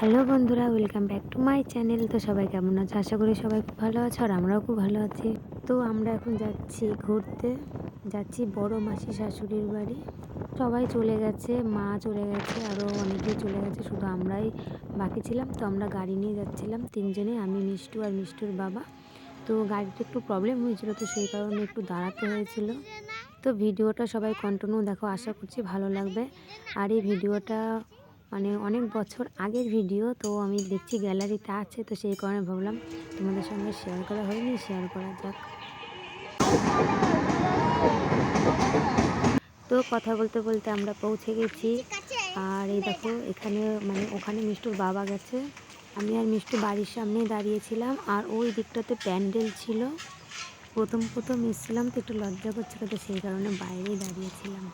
Hello বন্ধুরা, welcome back to my channel. তো সবাই কেমন আছে? আশা করি সবাই খুব ভালো আছে আর আমরাও খুব ভালো আছি। তো আমরা এখন যাচ্ছি ঘুরতে, যাচ্ছি বড় মাসি শাশুড়ির বাড়ি। সবাই চলে গেছে, মা চলে গেছে, আরও অনেকেই চলে গেছে, শুধু আমরাই বাকি ছিলাম। তো আমরা গাড়ি নিয়ে যাচ্ছিলাম তিনজনে, আমি, মিষ্টু আর মিষ্টুর বাবা। তো গাড়িতে একটু প্রবলেম হয়েছিল, তো সেই কারণে একটু দাঁড়াতে হয়েছিল। তো ভিডিওটা সবাই কন্টিনিউ দেখো, আশা করছি ভালো লাগবে। আর এই ভিডিওটা অনেক বছর আগের ভিডিও, তো আমি দেখছি গ্যালারিতে আছে, তো সেই কারণে ভাবলাম তোমাদের সঙ্গে শেয়ার করা হয়নি, শেয়ার করা যাক। তো কথা বলতে বলতে আমরা পৌঁছে গেছি। আর এই দেখো এখানে ওখানে মিষ্টুর বাবা গেছে, আমি আর মিষ্টু বাড়ির সামনেই দাঁড়িয়েছিলাম। আর ওই দিকটাতে প্যান্ডেল ছিল। প্রথম এসেছিলাম তো একটু লজ্জা করছিল, তো সেই কারণে বাইরেই দাঁড়িয়েছিলাম।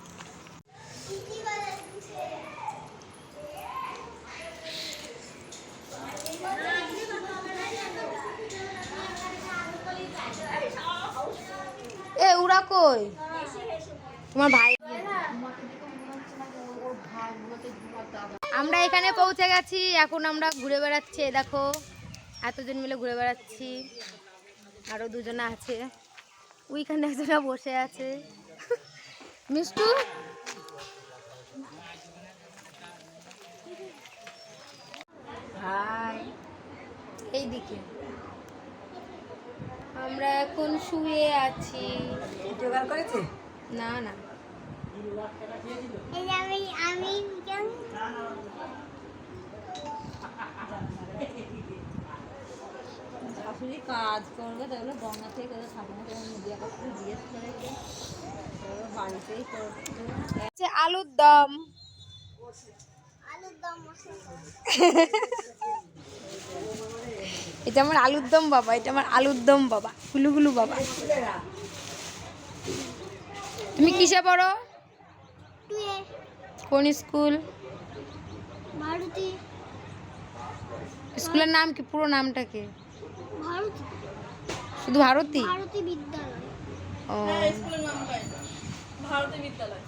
এ উড়া কই তোমার ভাই? আমরা এখানে পৌঁছে গেছি, এখন আমরা ঘুরে বেড়াচ্ছি। দেখো এতজন মিলে ঘুরে বেড়াচ্ছি, আরো দুজনা আছে, ওইখানে একজনা বসে আছে। মিষ্টু ভাই এইদিকে, আমরা এখন শুয়ে আছি। জোগাড় করেছে? না না, শাশুড়ি কাজ করবে, তাহলে গঙ্গা থেকে ঠাকুমা মিডিয়া করতে জিজ্ঞেস করে বাড়িতেই করছে। আলুর দম, এটা আমার আলুর দম বাবা, এটা আমার আলুর দম বাবা, গুলুগুলু বাবা। তুমি কিসে পড়ো? কোন স্কুল? ভারতী। স্কুলের নাম কি, পুরো নামটা কি? ভারতী। শুধু ভারতী? ভারতী বিদ্যালয়। ও ভারতী বিদ্যালয়।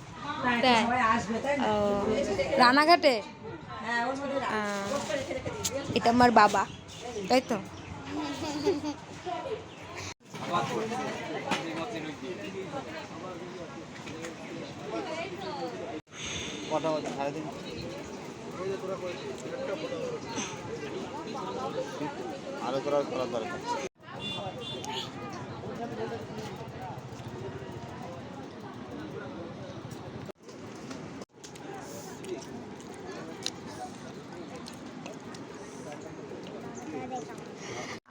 তাই? ও রানাঘাটে? এটা আমার বাবা, তাই তো? আরো করা দরকার।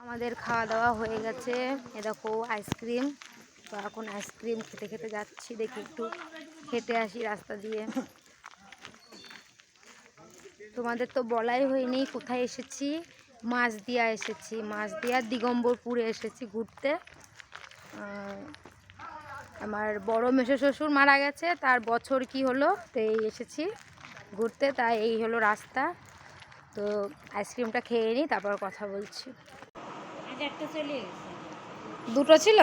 আমাদের খাওয়া দাওয়া হয়ে গেছে। এ দেখো আইসক্রিম, তো এখন আইসক্রিম খেতে খেতে যাচ্ছি, দেখি একটু হেঁটে আসি রাস্তা দিয়ে। তোমাদের তো বলাই হয়নি কোথায় এসেছি। মাছদিয়া এসেছি, মাছদিয়া দিগম্বরপুরে এসেছি ঘুরতে। আমার বড় মেসো শ্বশুর মারা গেছে, তার বছর কি হলো, তো এই এসেছি ঘুরতে, তাই এই হলো রাস্তা। তো আইসক্রিমটা খেয়ে নিই, তারপর কথা বলছি। একটা চলে গেছে, দুটো ছিল।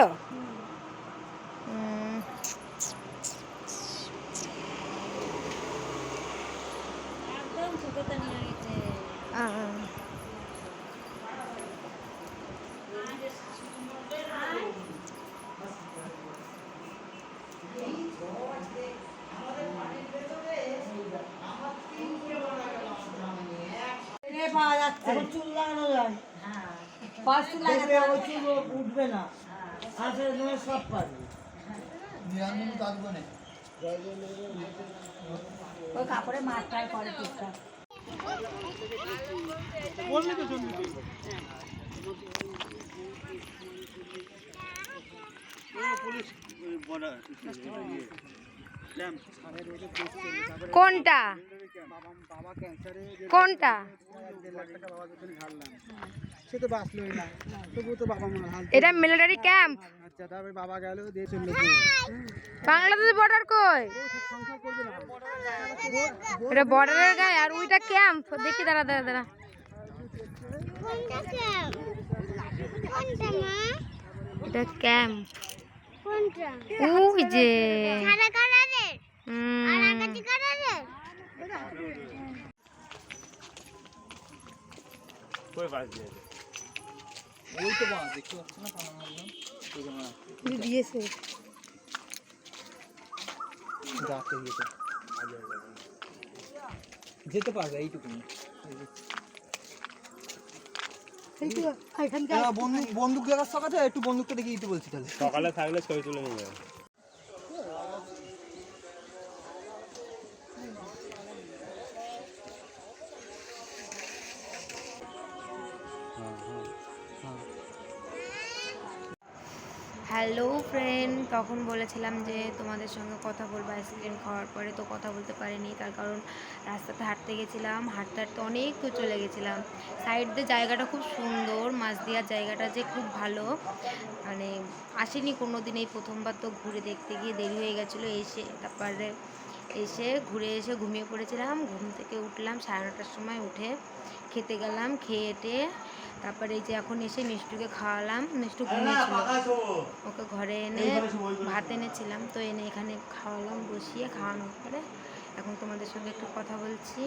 একদম ছোটটা নিয়ে গেছে। পাওয়া যাচ্ছে, চুল লাগানো যায়, চুল উঠবে না, আসলে সব পারবে। ওই কাপড়ে মাছটাই করে টুকটাক। কোনটা কোনটা? সে তো বাঁচলোই না, তবুও তো বাবা মনে হয়। এটা মিলিটারি ক্যাম্প। আচ্ছা, তারপরে বাবা গেল দিয়ে চললো। বাংলাদেশ বর্ডার কই? এটা বর্ডারের গায়ে, আর ওইটা ক্যাম্প। দেখি দাঁড়া দাঁড়া দাঁড়া, এটা ক্যাম্প। ওই যে কই পাশ দিয়েছে ওই তো বাস দেখতে পাচ্ছ না পানা মারলাম ওইখানে আছে। দিয়েছে যাচ্ছে দিয়েছে যেতে পারবে এইটুকুনি বন্দুক দেখার শখ আছে একটু বন্দুকটা দেখিয়ে দিতে বলছি তাহলে সকালে থাকলে ছবি তুলে নিয়ে যাবে হ্যালো ফ্রেন্ড, তখন বলেছিলাম যে তোমাদের সঙ্গে কথা বলবো আইসক্রিম খাওয়ার পরে, তো কথা বলতে পারিনি। তার কারণ রাস্তাতে হাঁটতে গেছিলাম, হাঁটতে হাঁটতে অনেক দূর চলে গেছিলাম। সাইড দিয়ে জায়গাটা খুব সুন্দর, মাছ দেওয়ার জায়গাটা যে খুব ভালো, মানে আসেনি কোনো দিন, এই প্রথমবার তো ঘুরে দেখতে গিয়ে দেরি হয়ে গেছিলো। তারপরে ঘুরে এসে ঘুমিয়ে পড়েছিলাম। ঘুম থেকে উঠলাম 9:30টার সময়, উঠে খেতে গেলাম। খেয়ে তারপরে এই যে এখন এসে মিষ্টুকে খাওয়ালাম। মিষ্টু ঘুমিয়েছিল, ওকে ঘরে এনে ভাত এনেছিলাম, তো এনে এখানে খাওয়ালাম, বসিয়ে খাওয়ানোর পরে এখন তোমাদের সঙ্গে একটু কথা বলছি।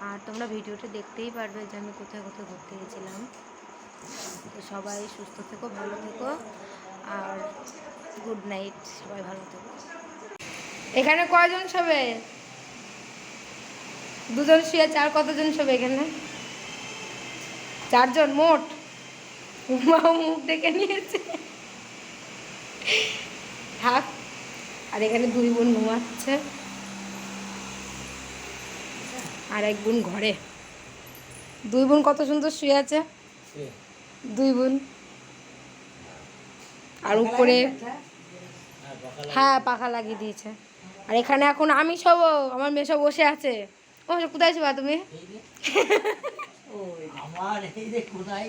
আর তোমরা ভিডিওটা দেখতেই পারবে যে আমি কোথায় কোথায় ঘুরতে গেছিলাম। তো সবাই সুস্থ থেকো, ভালো থেকো, আর গুড নাইট, সবাই ভালো থেকো। এখানে কয়জন শোবে? 2জন শুয়েছে, আর কতজন শোবে এখানে? 4জন মোট। মা মুখ ডেকে নিয়েছে, থাক। আর এখানে 2 বোন ঘুমাচ্ছে, আর 1 বোন ঘরে। 2 বোন কত সুন্দর শুয়ে আছে, 2 বোন। আর উপরে হ্যাঁ পাখা লাগিয়ে দিয়েছে। আর এখানে এখন আমি সব, আমার মেয়ে সব বসে আছে। ও কোথায় ছিবা তুমি? আমার এই যে কোথায়